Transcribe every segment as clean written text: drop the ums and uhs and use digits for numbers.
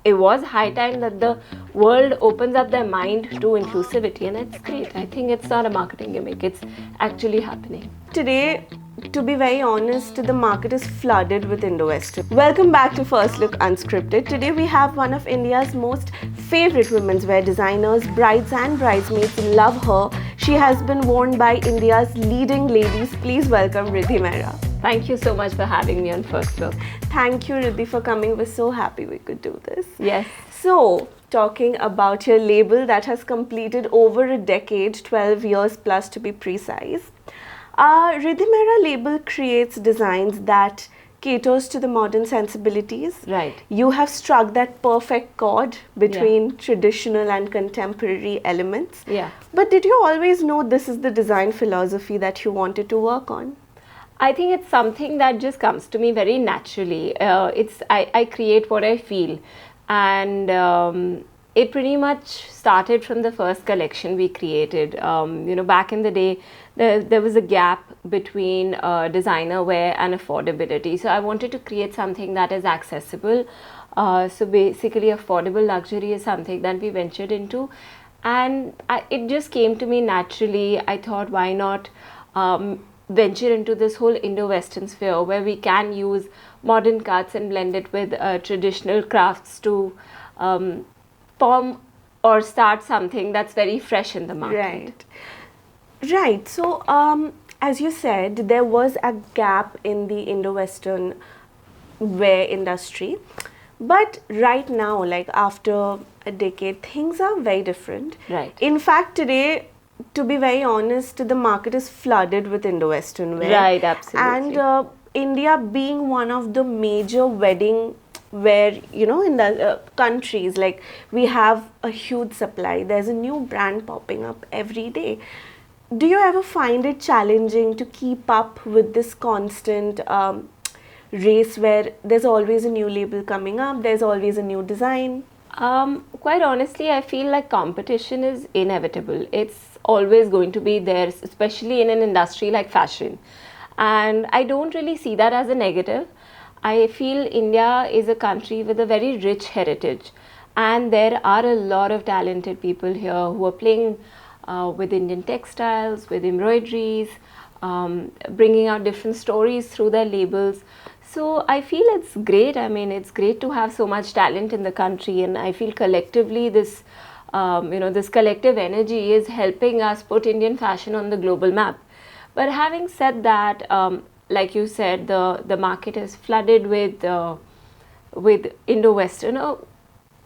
it was high time that the world opens up their mind to inclusivity, and it's great. I think it's not a marketing gimmick, it's actually happening. Today, to be very honest, the market is flooded with Indo-Western. Welcome back to First Look Unscripted. Today we have one of India's most favorite women's wear designers. Brides and bridesmaids love her. She has been worn by India's leading ladies. Please welcome Ridhi Mehra. Thank you so much for having me on First Look. Thank you, Ridhi, for coming. We're so happy we could do this. Yes. So, talking about your label that has completed over a decade, 12 years plus to be precise. Ridhi Mehra label creates designs that caters to the modern sensibilities. Right. You have struck that perfect chord between traditional and contemporary elements. Yeah. But did you always know this is the design philosophy that you wanted to work on? I think it's something that just comes to me very naturally. I create what I feel, and it pretty much started from the first collection we created. Back in the day, there was a gap between designer wear and affordability. So I wanted to create something that is accessible. So basically, affordable luxury is something that we ventured into, and it just came to me naturally. I thought, why not venture into this whole Indo-Western sphere where we can use modern cuts and blend it with traditional crafts to form or start something that's very fresh in the market. Right. So, as you said, there was a gap in the Indo-Western wear industry. But right now, like after a decade, things are very different. Right. In fact, today, to be very honest, the market is flooded with Indo-Western wear. Right, absolutely. And India being one of the major wedding wear, in the countries, like we have a huge supply. There's a new brand popping up every day. Do you ever find it challenging to keep up with this constant race where there's always a new label coming up, there's always a new design? Quite honestly, I feel like competition is inevitable. It's always going to be there, especially in an industry like fashion. And I don't really see that as a negative. I feel India is a country with a very rich heritage. And there are a lot of talented people here who are playing with Indian textiles, with embroideries, bringing out different stories through their labels. So I feel it's great. I mean, it's great to have so much talent in the country, and I feel collectively this, this collective energy is helping us put Indian fashion on the global map. But having said that, like you said, the market is flooded with Indo-Western or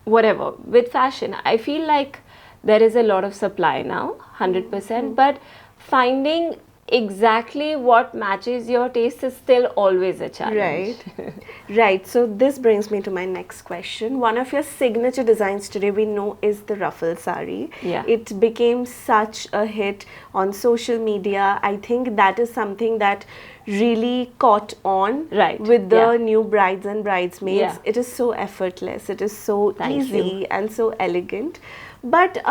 whatever, with fashion. I feel like there is a lot of supply now, 100%, but finding exactly what matches your taste is still always a challenge. Right. So this brings me to my next question. One of your signature designs today we know is the ruffled saree. Yeah. It became such a hit on social media. I think that is something that really caught on with the new brides and bridesmaids. Yeah. It is so effortless. It is so Thank easy you. and so elegant. But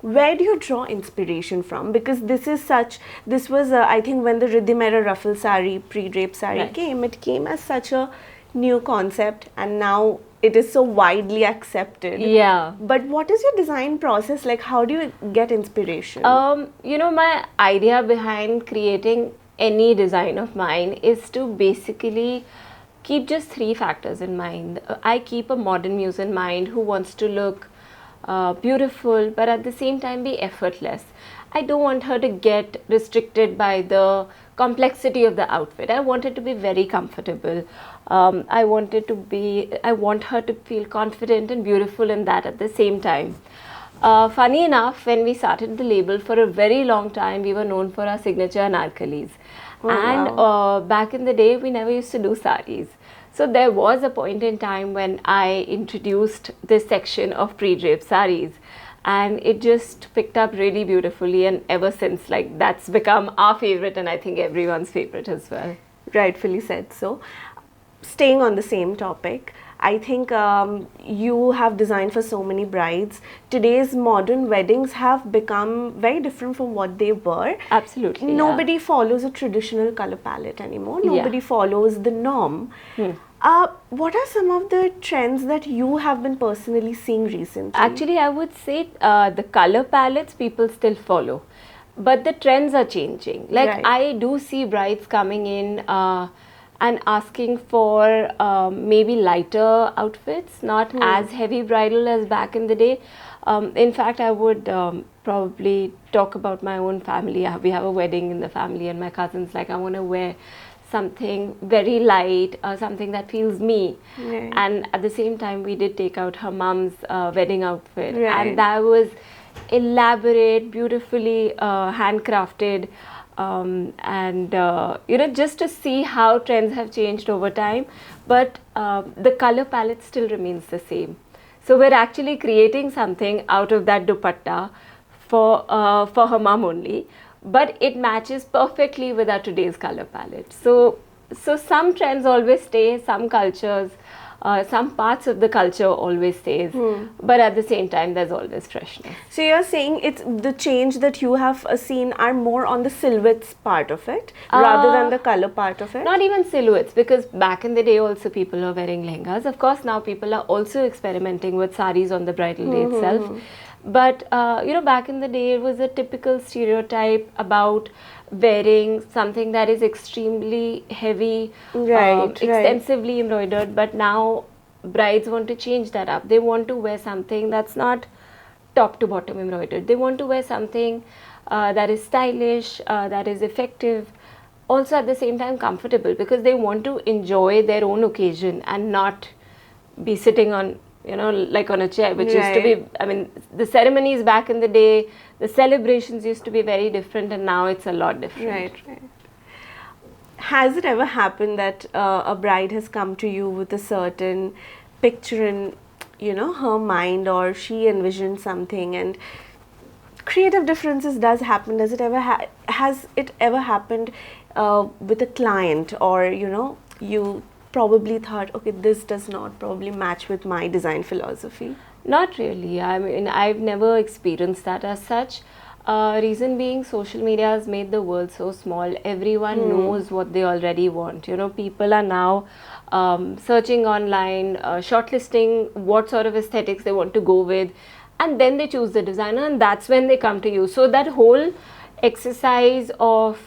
where do you draw inspiration from? Because this was I think when the Ridhi Mehra ruffle saree, pre-drape saree came, it came as such a new concept, and now it is so widely accepted. Yeah. But what is your design process like? How do you get inspiration? My idea behind creating any design of mine is to basically keep just three factors in mind. I keep a modern muse in mind who wants to look beautiful, but at the same time be effortless. I don't want her to get restricted by the complexity of the outfit. I want it to be very comfortable. I want her to feel confident and beautiful in that at the same time. Funny enough, when we started the label, for a very long time, we were known for our signature Anarkalis. Back in the day, we never used to do sarees. So there was a point in time when I introduced this section of pre-draped sarees, and it just picked up really beautifully, and ever since, like, that's become our favorite, and I think everyone's favorite as well. Rightfully said so. Staying on the same topic, I think you have designed for so many brides. Today's modern weddings have become very different from what they were. Absolutely. Nobody follows a traditional color palette anymore. Nobody follows the norm. What are some of the trends that you have been personally seeing recently? Actually, I would say the color palettes people still follow, but the trends are changing. Like Right. I do see brides coming in and asking for maybe lighter outfits, not as heavy bridal as back in the day. In fact, I would probably talk about my own family. We have a wedding in the family, and my cousin's like, I want to wear something very light, something that feels me. Right. And at the same time, we did take out her mom's wedding outfit, Right. and that was elaborate, beautifully handcrafted, and just to see how trends have changed over time. But the color palette still remains the same. So we're actually creating something out of that dupatta for her mom only, but it matches perfectly with our today's color palette. So some trends always stay, some cultures, some parts of the culture always stays, but at the same time there's always freshness. So you're saying it's the change that you have seen are more on the silhouettes part of it rather than the color part of it? Not even silhouettes, because back in the day also people are wearing lehengas. Of course now people are also experimenting with sarees on the bridal day itself. But back in the day it was a typical stereotype about wearing something that is extremely heavy, Right, extensively embroidered. But now brides want to change that up. They want to wear something that's not top to bottom embroidered. They want to wear something that is stylish, that is effective, also at the same time comfortable, because they want to enjoy their own occasion and not be sitting on, like on a chair, which used to be, I mean, the ceremonies back in the day, the celebrations used to be very different, and now it's a lot different. Right. Has it ever happened that a bride has come to you with a certain picture in, her mind, or she envisioned something, and creative differences does happen? Does it ever has it ever happened with a client, or you probably thought, okay, this does not probably match with my design philosophy? Not really. I mean, I've never experienced that as such. Reason being, social media has made the world so small. Everyone knows what they already want. People are now searching online, shortlisting what sort of aesthetics they want to go with, and then they choose the designer, and that's when they come to you. So that whole exercise of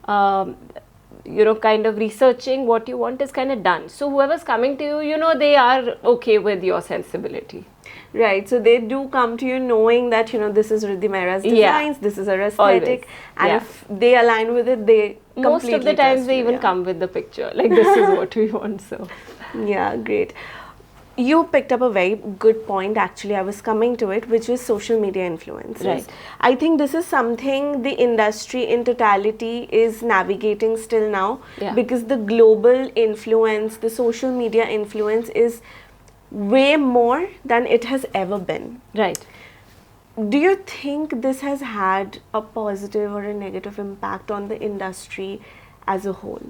kind of researching what you want is kind of done. So whoever's coming to you, they are okay with your sensibility. Right, so they do come to you knowing that, this is Ridhi Mehra's designs, this is her aesthetic, and if they align with it, they most of the times they even come with the picture, like this is what we want. So yeah, great. You picked up a very good point, actually. I was coming to it, which is social media influencers. Right. I think this is something the industry in totality is navigating still now, because the global influence, the social media influence is way more than it has ever been. Right. Do you think this has had a positive or a negative impact on the industry as a whole?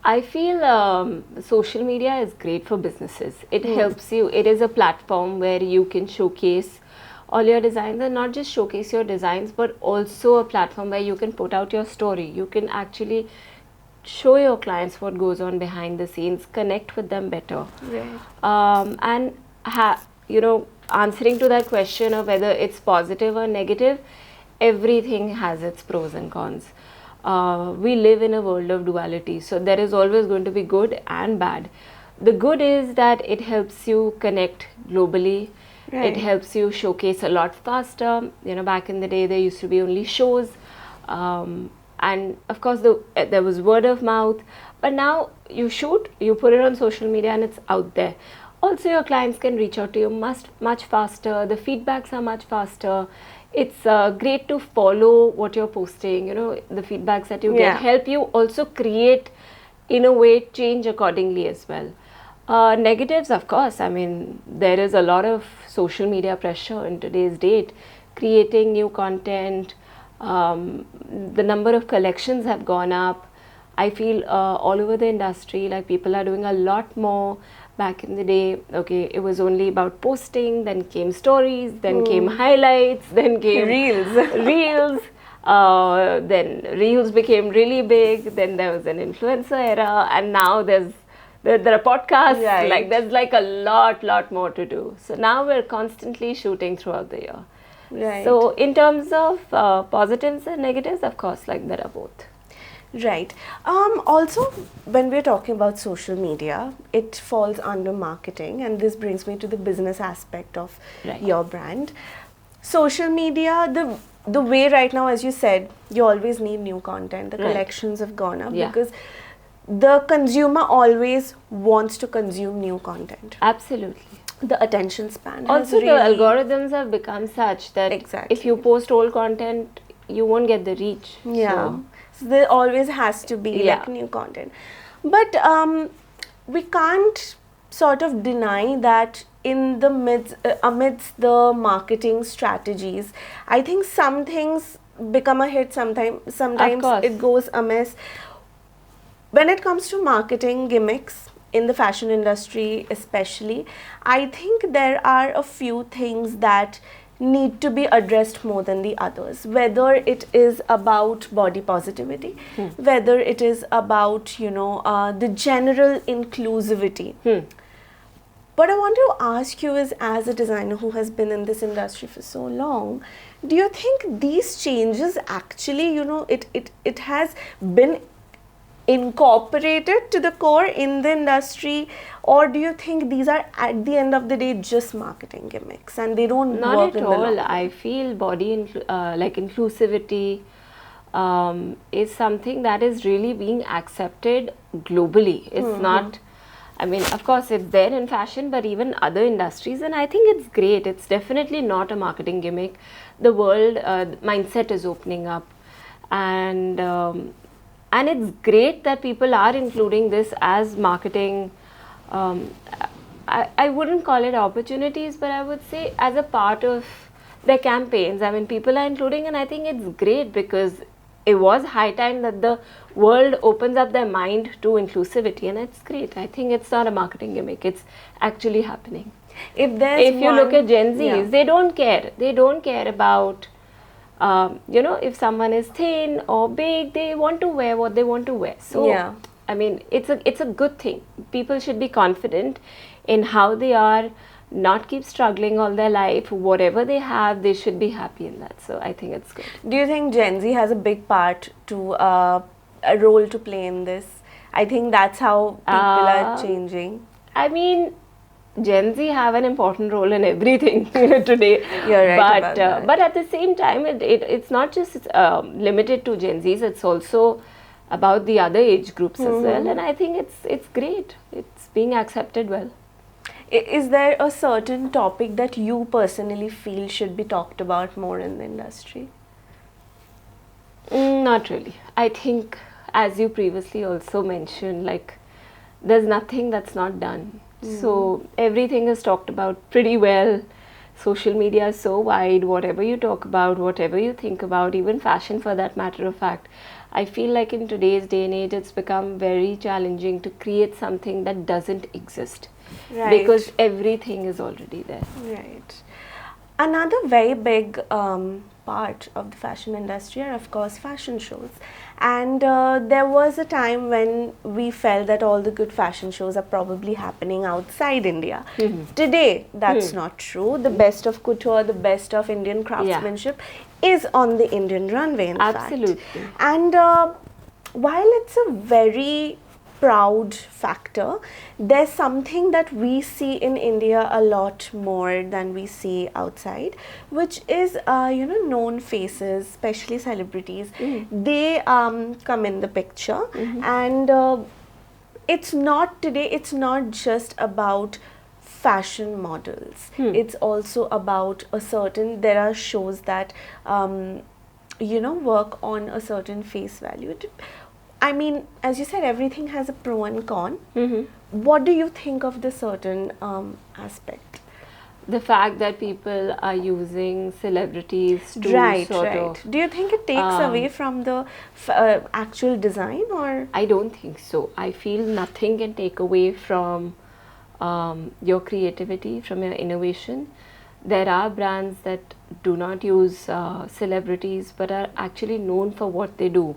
I feel social media is great for businesses. It helps you. It is a platform where you can showcase all your designs, and not just showcase your designs, but also a platform where you can put out your story. You can actually show your clients what goes on behind the scenes, connect with them better. Right. And answering to that question of whether it's positive or negative, everything has its pros and cons. We live in a world of duality, so there is always going to be good and bad. The good is that it helps you connect globally. Right. It helps you showcase a lot faster. Back in the day there used to be only shows, and of course there was word of mouth, but now you shoot, you put it on social media, and it's out there. Also your clients can reach out to you much faster. The feedbacks are much faster. It's great to follow what you're posting. The feedbacks that you get help you also create, in a way, change accordingly as well. Negatives, of course, I mean, there is a lot of social media pressure in today's date, creating new content. The number of collections have gone up. I feel all over the industry, like people are doing a lot more. Back in the day, okay, it was only about posting, then came stories, then came highlights, then came reels. Then reels became really big, then there was an influencer era, and now there's there are podcasts, Right. like there's like a lot more to do. So now we're constantly shooting throughout the year. Right. So in terms of positives and negatives, of course, like there are both. Right. Also, when we're talking about social media, it falls under marketing, and this brings me to the business aspect of Right. your brand. Social media, the way right now, as you said, you always need new content. The Right. collections have gone up Yeah. because the consumer always wants to consume new content. Absolutely. The attention span has Also, the really algorithms have become such that Exactly. if you post old content, you won't get the reach. Yeah. So there always has to be Yeah. like new content. But we can't sort of deny that in the amidst the marketing strategies, I think some things become a hit, sometimes course. it goes amiss. When it comes to marketing gimmicks in the fashion industry especially, I think there are a few things that need to be addressed more than the others, whether it is about body positivity, whether it is about the general inclusivity. What I want to ask you is, as a designer who has been in this industry for so long, do you think these changes actually, it has been incorporated to the core in the industry, or do you think these are at the end of the day just marketing gimmicks and they don't Not work at in the long all. run? I feel like inclusivity is something that is really being accepted globally. It's not, I mean, of course, it's there in fashion, but even other industries, and I think it's great. It's definitely not a marketing gimmick. The world mindset is opening up, and it's great that people are including this as marketing. I wouldn't call it opportunities, but I would say as a part of their campaigns. I mean, people are including, and I think it's great because it was high time that the world opens up their mind to inclusivity, and it's great. I think it's not a marketing gimmick, it's actually happening. If You look at Gen Zs, yeah. they don't care. They don't care about, if someone is thin or big, they want to wear what they want to wear. So, Yeah. I mean, it's a good thing. People should be confident in how they are, not keep struggling all their life. Whatever they have, they should be happy in that. So, I think it's good. Do you think Gen Z has a big part to a role to play in this? I think that's how people are changing. I mean, Gen Z have an important role in everything today. You're right but about that. but at the same time, it's not just limited to Gen Zs. It's also about the other age groups as well. And I think it's great. It's being accepted well. Is there a certain topic that you personally feel should be talked about more in the industry? Not really. I think, as you previously also mentioned, like there's nothing that's not done. So everything is talked about pretty well. Social media is so wide. Whatever you talk about, whatever you think about, even fashion for that matter of fact, I feel like in today's day and age, it's become very challenging to create something that doesn't exist. Right. Because everything is already there. Right. Another very big part of the fashion industry are, of course, fashion shows. And there was a time when we felt that all the good fashion shows are probably happening outside India. Today, that's not true. The best of couture, the best of Indian craftsmanship is on the Indian runway, in Absolutely. fact. And while it's a very proud factor, there's something that we see in India a lot more than we see outside, which is known faces, especially celebrities. They come in the picture, and it's not just about fashion models. It's also about there are shows that work on a certain face value. I mean, as you said, everything has a pro and con. What do you think of this certain aspect? The fact that people are using celebrities to Right. sort of... Do you think it takes away from the actual design, or? I don't think so. I feel nothing can take away from your creativity, from your innovation. There are brands that do not use celebrities but are actually known for what they do.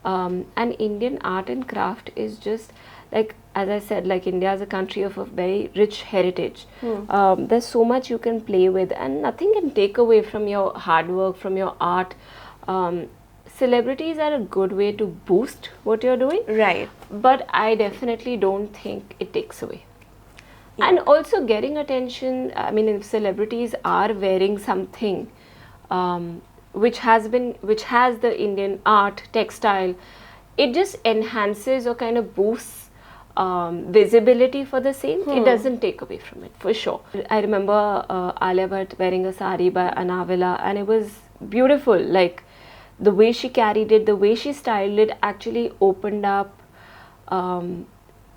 And Indian art and craft is just like as I said, like India is a country of a very rich heritage. There's so much you can play with, and nothing can take away from your hard work, from your art. Celebrities are a good way to boost what you're doing, Right. but I definitely don't think it takes away. And also getting attention, I mean, if celebrities are wearing something which has the Indian art, textile, it just enhances or kind of boosts visibility for the same. It doesn't take away from it, for sure. I remember Alia Bhatt wearing a sari by Anarkalis, and it was beautiful. Like, the way she carried it, the way she styled it actually opened up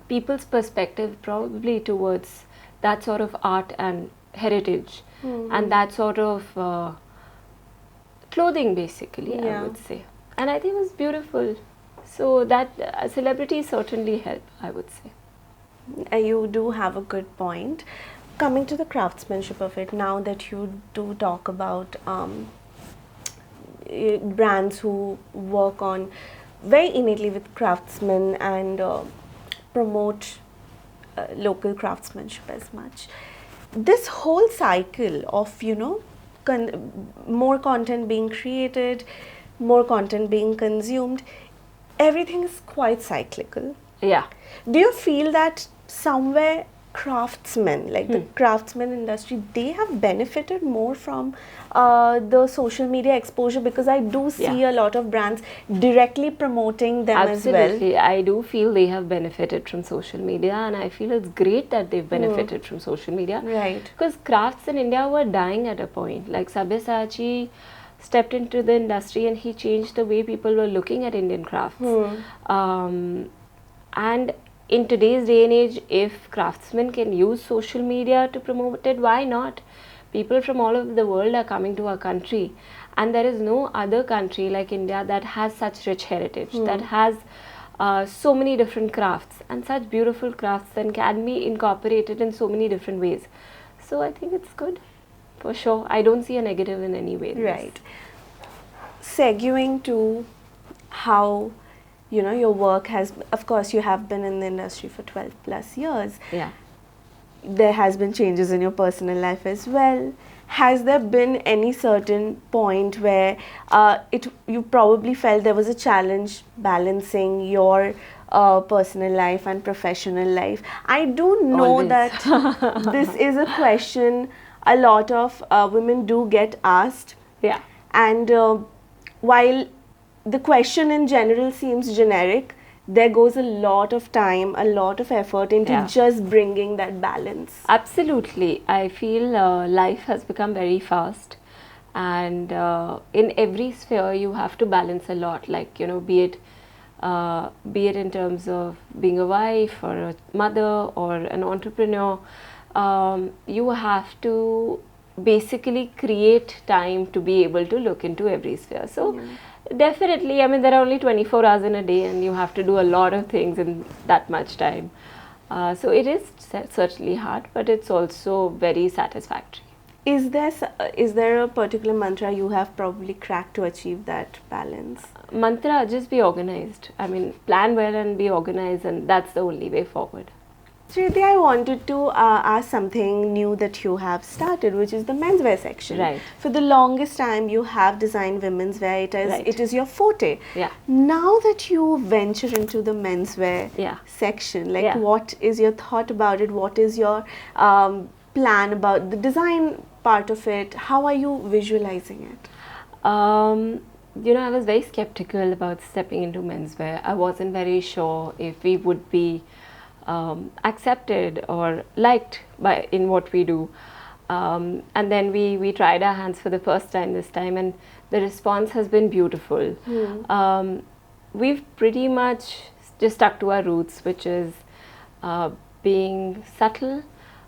people's perspective probably towards that sort of art and heritage and that sort of clothing, basically, I would say. And I think it was beautiful. So that celebrities certainly help, I would say. You do have a good point. Coming to the craftsmanship of it, now that you do talk about brands who work on very innately with craftsmen and promote local craftsmanship as much, this whole cycle of, you know, more content being created, more content being consumed, everything is quite cyclical. Yeah. Do you feel that somewhere craftsmen, like the craftsman industry, they have benefited more from the social media exposure? Because I do see a lot of brands directly promoting them as well. Absolutely. I do feel they have benefited from social media, and I feel it's great that they've benefited from social media. Right. Because crafts in India were dying at a point. Like Sabyasachi stepped into the industry and he changed the way people were looking at Indian crafts. And in today's day and age, if craftsmen can use social media to promote it, why not? People from all over the world are coming to our country, and there is no other country like India that has such rich heritage, that has so many different crafts and such beautiful crafts that can be incorporated in so many different ways. So I think it's good, for sure. I don't see a negative in any way. Right. Segueing to how, you know, your work has, of course, you have been in the industry for 12 plus years. Yeah. There has been changes in your personal life as well. Has there been any certain point where you probably felt there was a challenge balancing your personal life and professional life? I do know Always. that this is a question a lot of women do get asked. Yeah. And while the question in general seems generic, there goes a lot of time, a lot of effort into just bringing that balance. Absolutely. I feel life has become very fast, and in every sphere you have to balance a lot, like, you know, be it in terms of being a wife or a mother or an entrepreneur. You have to basically create time to be able to look into every sphere. So definitely, I mean, there are only 24 hours in a day and you have to do a lot of things in that much time. So it is certainly hard, but it's also very satisfactory. Is there a particular mantra you have probably cracked to achieve that balance? Mantra, just be organized. I mean, plan well and be organized, and that's the only way forward. Ridhi, I wanted to ask something new that you have started, which is the menswear section. Right. For the longest time, you have designed women's wear. It is your forte. Yeah. Now that you venture into the menswear section, like, what is your thought about it? What is your plan about the design part of it? How are you visualizing it? You know, I was very skeptical about stepping into menswear. I wasn't very sure if we would be accepted or liked in what we do, and then we tried our hands for the first time this time, and the response has been beautiful. We've pretty much just stuck to our roots, which is being subtle.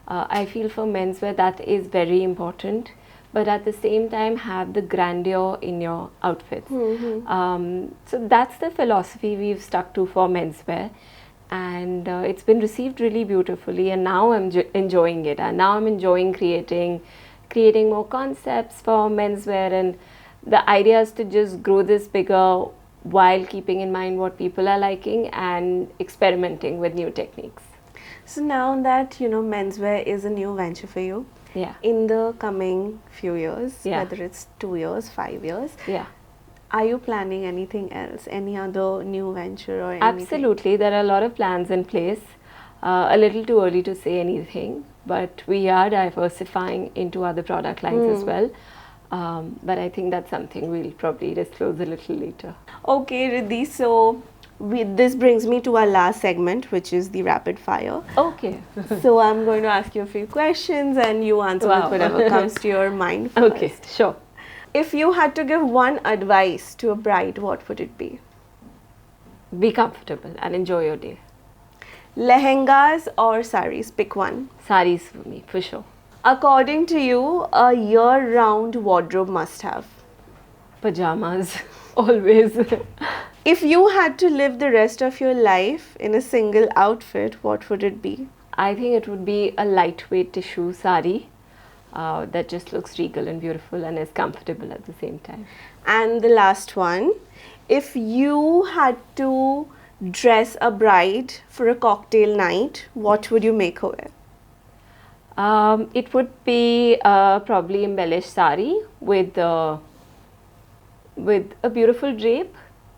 I feel for menswear that is very important, but at the same time have the grandeur in your outfits. So that's the philosophy we've stuck to for menswear. And it's been received really beautifully, and now I'm enjoying it, and now I'm enjoying creating more concepts for menswear, and the idea is to just grow this bigger while keeping in mind what people are liking and experimenting with new techniques. So now that menswear is a new venture for you, Yeah. in the coming few years, Yeah. whether it's 2 years, 5 years, Yeah. are you planning anything else, any other new venture or anything? Absolutely. There are a lot of plans in place. A little too early to say anything, but we are diversifying into other product lines as well. But I think that's something we'll probably disclose a little later. Okay, Ridhi, so this brings me to our last segment, which is the rapid fire. Okay. So I'm going to ask you a few questions and you answer Wow. with whatever comes to your mind first. Okay, sure. If you had to give one advice to a bride, what would it be? Be comfortable and enjoy your day. Lehengas or sarees? Pick one. Sarees for me, for sure. According to you, a year-round wardrobe must-have? Pajamas, always. If you had to live the rest of your life in a single outfit, what would it be? I think it would be a lightweight tissue sari that just looks regal and beautiful and is comfortable at the same time. And the last one, if you had to dress a bride for a cocktail night, what would you make her wear? It would be probably embellished sari with a beautiful drape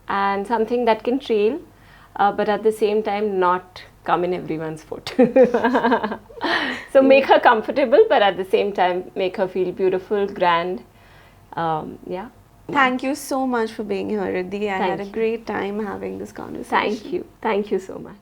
and something that can trail, but at the same time not come in everyone's foot. So make her comfortable, but at the same time make her feel beautiful, grand. Yeah. Thank you so much for being here, Ridhi. I had a you. great time having this conversation. Thank you. Thank you so much.